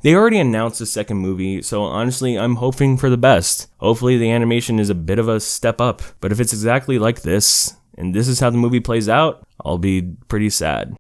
They already announced the second movie, so honestly, I'm hoping for the best. Hopefully the animation is a bit of a step up, but if it's exactly like this, and this is how the movie plays out, I'll be pretty sad.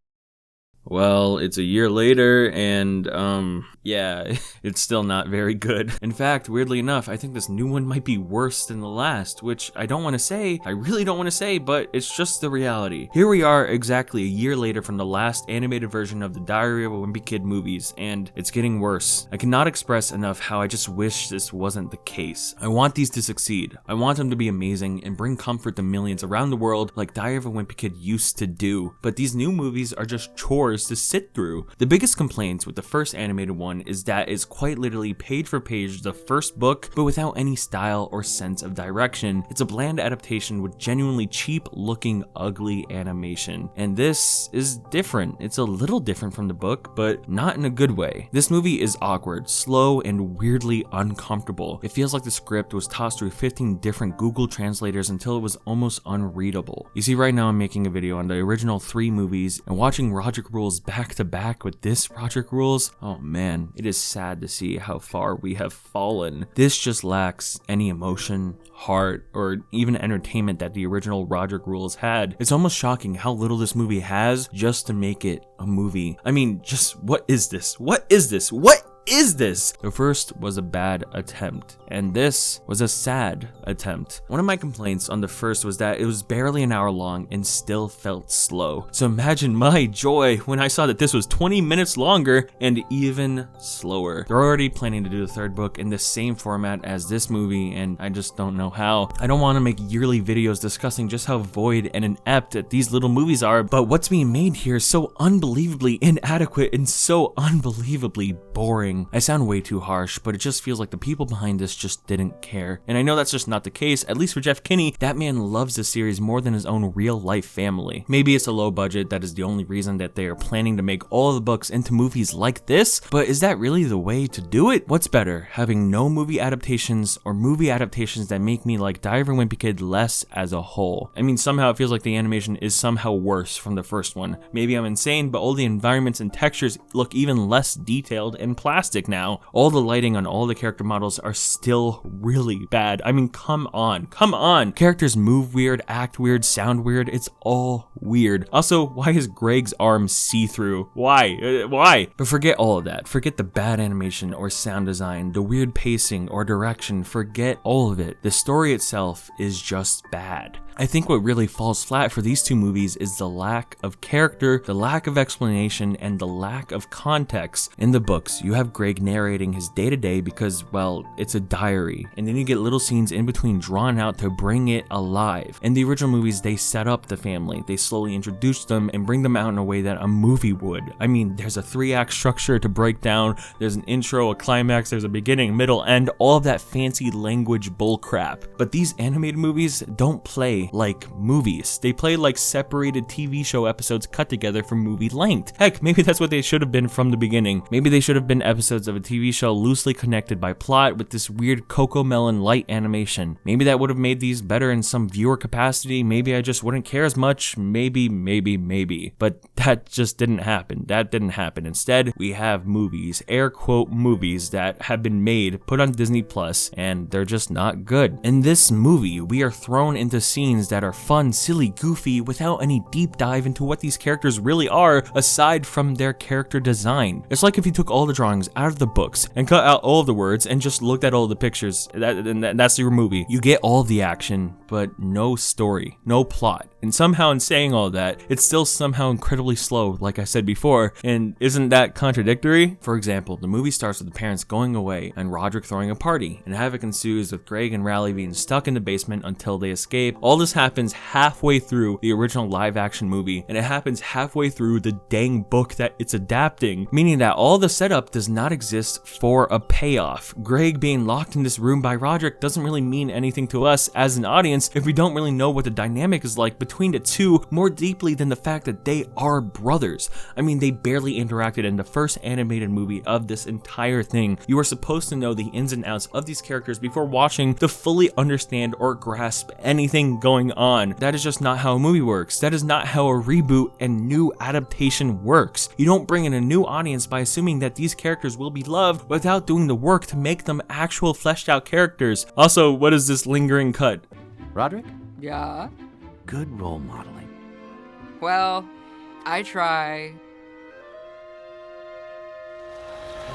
Well, it's a year later, and, yeah, it's still not very good. In fact, weirdly enough, I think this new one might be worse than the last, which I don't want to say, I really don't want to say, but it's just the reality. Here we are exactly a year later from the last animated version of the Diary of a Wimpy Kid movies, and it's getting worse. I cannot express enough how I just wish this wasn't the case. I want these to succeed. I want them to be amazing and bring comfort to millions around the world like Diary of a Wimpy Kid used to do, but these new movies are just chores to sit through. The biggest complaints with the first animated one is that it's quite literally page for page the first book, but without any style or sense of direction. It's a bland adaptation with genuinely cheap looking ugly animation. And this is different. It's a little different from the book, but not in a good way. This movie is awkward, slow, and weirdly uncomfortable. It feels like the script was tossed through 15 different Google translators until it was almost unreadable. You see, right now I'm making a video on the original 3 movies, and watching Rodrick Rules back to back with this Rodrick Rules, oh man, it is sad to see how far we have fallen. This just lacks any emotion, heart, or even entertainment that the original Rodrick Rules had. It's almost shocking how little this movie has just to make it a movie. I mean, just what is this? What is this? What is this? The first was a bad attempt, and this was a sad attempt. One of my complaints on the first was that it was barely an hour long and still felt slow. So imagine my joy when I saw that this was 20 minutes longer and even slower. They're already planning to do the third book in the same format as this movie, and I just don't know how. I don't want to make yearly videos discussing just how void and inept that these little movies are, but what's being made here is so unbelievably inadequate and so unbelievably boring. I sound way too harsh, but it just feels like the people behind this just didn't care. And I know that's just not the case, at least for Jeff Kinney. That man loves the series more than his own real life family. Maybe it's a low budget that is the only reason that they are planning to make all of the books into movies like this, but is that really the way to do it? What's better, having no movie adaptations or movie adaptations that make me like Diary of a Wimpy Kid less as a whole? I mean, somehow it feels like the animation is somehow worse from the first one. Maybe I'm insane, but all the environments and textures look even less detailed and plastic now. All the lighting on all the character models are still really bad. I mean, come on. Characters move weird, act weird, sound weird. It's all weird. Also, why is Greg's arm see-through? Why? But forget all of that. Forget the bad animation or sound design, the weird pacing or direction. Forget all of it. The story itself is just bad. I think what really falls flat for these two movies is the lack of character, the lack of explanation, and the lack of context. In the books, you have Greg narrating his day-to-day because, well, it's a diary, and then you get little scenes in between drawn out to bring it alive. In the original movies, they set up the family, they slowly introduce them and bring them out in a way that a movie would. I mean, there's a 3-act structure to break down, there's an intro, a climax, there's a beginning, middle, end, all of that fancy language bullcrap. But these animated movies don't play like movies. They play like separated TV show episodes cut together for movie length. Heck, maybe that's what they should have been from the beginning. Maybe they should have been episodes of a TV show loosely connected by plot with this weird Cocomelon light animation. Maybe that would have made these better in some viewer capacity. Maybe I just wouldn't care as much. Maybe. But that just didn't happen. Instead, we have movies, air quote movies, that have been made, put on Disney Plus, and they're just not good. In this movie, we are thrown into scenes that are fun, silly, goofy, without any deep dive into what these characters really are aside from their character design. It's like if you took all the drawings out of the books and cut out all of the words and just looked at all the pictures. That's your movie. You get all the action, but no story, no plot. And somehow in saying all that, it's still somehow incredibly slow, like I said before, and isn't that contradictory? For example, the movie starts with the parents going away and Rodrick throwing a party, and havoc ensues with Greg and Raleigh being stuck in the basement until they escape. All this happens halfway through the original live action movie, and it happens halfway through the dang book that it's adapting, meaning that all the setup does not exist for a payoff. Greg being locked in this room by Rodrick doesn't really mean anything to us as an audience if we don't really know what the dynamic is like between the two more deeply than the fact that they are brothers. I mean, they barely interacted in the first animated movie of this entire thing. You are supposed to know the ins and outs of these characters before watching to fully understand or grasp anything going going on. That is just not how a movie works. That is not how a reboot and new adaptation works. You don't bring in a new audience by assuming that these characters will be loved without doing the work to make them actual fleshed out characters. Also, what is this lingering cut? Rodrick? Yeah? Good role modeling. Well, I try.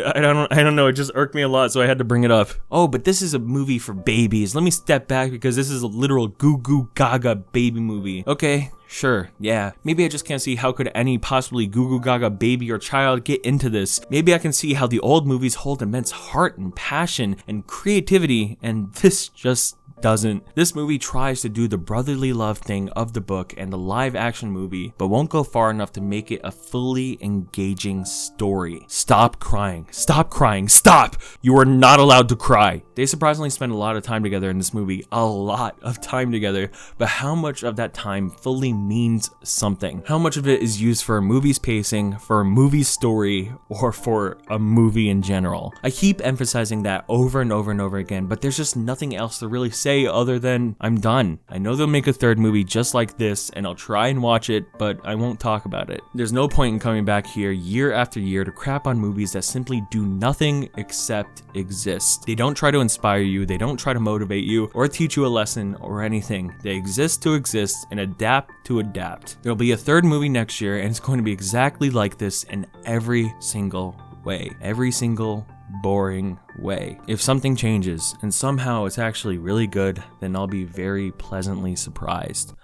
I don't know, it just irked me a lot, so I had to bring it up. Oh, but this is a movie for babies. Let me step back because this is a literal goo goo gaga baby movie. Okay, sure, yeah. Maybe I just can't see how could any possibly goo goo gaga baby or child get into this. Maybe I can see how the old movies hold immense heart and passion and creativity, and this just doesn't. This movie tries to do the brotherly love thing of the book and the live action movie, but won't go far enough to make it a fully engaging story. Stop crying. Stop crying. Stop! You are not allowed to cry. They surprisingly spend a lot of time together in this movie. A lot of time together. But how much of that time fully means something? How much of it is used for a movie's pacing, for a movie's story, or for a movie in general? I keep emphasizing that over and over and over again, but there's just nothing else to really say other than I'm done. I know they'll make a third movie just like this, and I'll try and watch it, but I won't talk about it. There's no point in coming back here year after year to crap on movies that simply do nothing except exist. They don't try to inspire you, they don't try to motivate you, or teach you a lesson or anything. They exist to exist and adapt to adapt. There'll be a third movie next year, and it's going to be exactly like this in every single way. Every single boring way. If something changes and somehow it's actually really good, then I'll be very pleasantly surprised.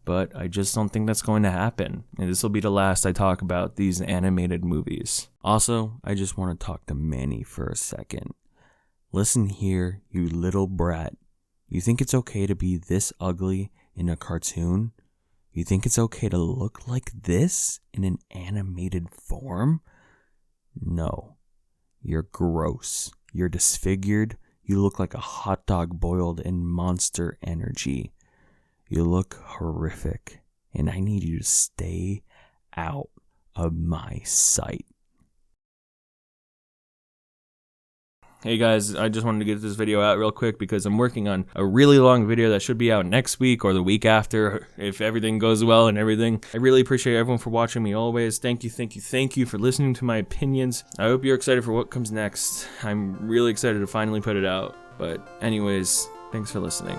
But I just don't think that's going to happen. And this will be the last I talk about these animated movies. Also, I just want to talk to Manny for a second. Listen here, you little brat. You think it's okay to be this ugly in a cartoon? You think it's okay to look like this in an animated form? No. You're gross. You're disfigured. You look like a hot dog boiled in Monster Energy. You look horrific, and I need you to stay out of my sight. Hey guys, I just wanted to get this video out real quick because I'm working on a really long video that should be out next week or the week after if everything goes well and everything. I really appreciate everyone for watching me always. Thank you for listening to my opinions. I hope you're excited for what comes next. I'm really excited to finally put it out. But anyways, thanks for listening.